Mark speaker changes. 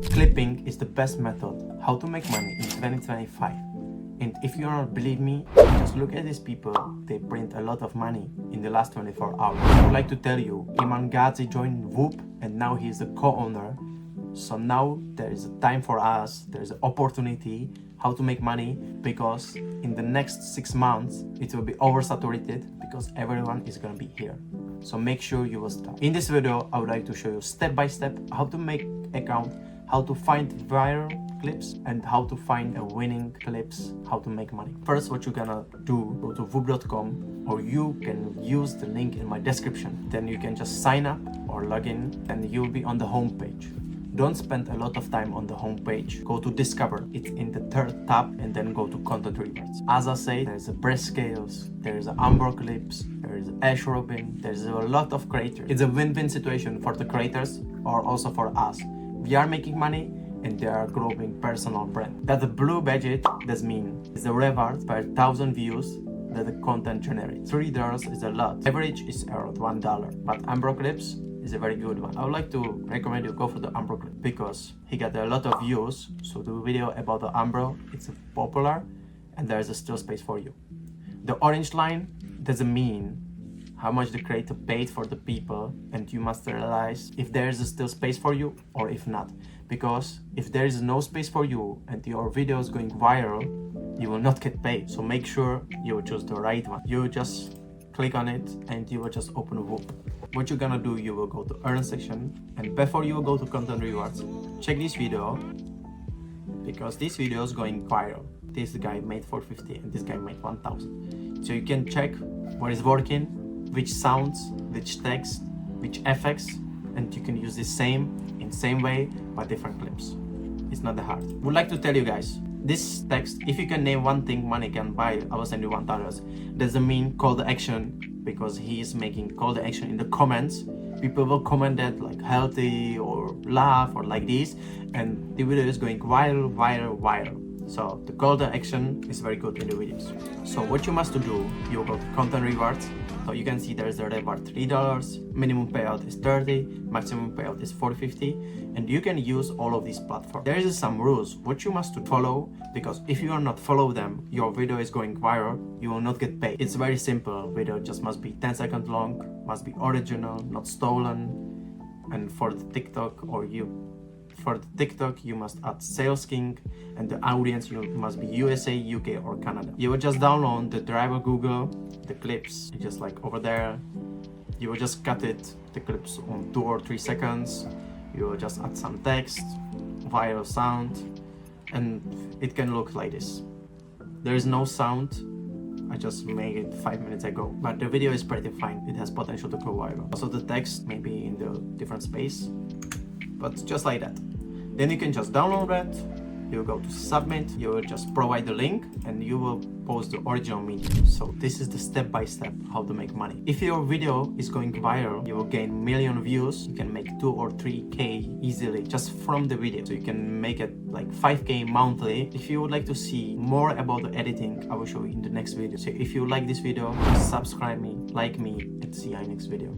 Speaker 1: Clipping is the best method how to make money in 2025. And if you don't believe me, just look at these people. They print a lot of money in the last 24 hours. I would like to tell you, Iman Ghazi joined Whoop and now he's the co-owner. So now there is a time for us, there is an opportunity how to make money, because in the next 6 months it will be oversaturated because everyone is gonna be here. So make sure you will start. In this video, I would like to show you step by step how to make account, how to find viral clips, and how to find a winning clips, how to make money. First, what you're gonna do, go to whoop.com, or you can use the link in my description. Then you can just sign up or log in and you'll be on the home page. Don't spend a lot of time on the home page. Go to Discover. It's in the third tab, and then go to Content Rewards. As I say, there's a breast scales, there's a Umbro clips, there's Ash Robin, there's a lot of creators. It's a win-win situation for the creators or also for us. We are making money and they are growing personal brand. That the blue budget does mean is the reward per 1,000 views that the content generates. $3 is a lot. Average is around $1, but Umbro clips is a very good one. I would like to recommend you go for the Umbro clip because he got a lot of views. So the video about the Umbro, it's popular and there is still space for you. The orange line doesn't mean how much the creator paid for the people, and you must realize if there is still space for you or if not. Because if there is no space for you and your video is going viral, you will not get paid. So make sure you choose the right one. You just click on it and you will just open Whoop. What you're gonna do, you will go to earn section, and before you go to content rewards, check this video because this video is going viral. This guy made 450 and this guy made 1,000. So you can check what is working, which sounds, which text, which effects, and you can use the same way but different clips. It's not that hard. Would like to tell you guys, this text, if you can name one thing money can buy, I will send you $1. Doesn't mean call to action, because he is making call to action in the comments. People will comment that like healthy or laugh or like this, and the video is going viral. So the call to action is very good in the videos. So what you must do, you go to content rewards. So you can see there's the reward $3, minimum payout is 30, maximum payout is 450, and you can use all of these platforms. There is some rules what you must follow, because if you are not follow them, your video is going viral, you will not get paid. It's very simple. Video just must be 10 seconds long, must be original, not stolen. And for the TikTok you must add Sales King, and the audience you must be USA, UK or Canada. You will just download the driver Google, the clips, just like over there. You will just cut it, the clips on 2 or 3 seconds. You will just add some text, viral sound, and it can look like this. There is no sound. I just made it 5 minutes ago, but the video is pretty fine. It has potential to go viral. Also the text may be in the different space, but just like that. Then you can just download that, you go to submit, you will just provide the link and you will post the original media. So this is the step-by-step how to make money. If your video is going viral, you will gain million views. You can make 2 or 3K easily just from the video. So you can make it like 5K monthly. If you would like to see more about the editing, I will show you in the next video. So if you like this video, just subscribe me, like me, and see you in next video.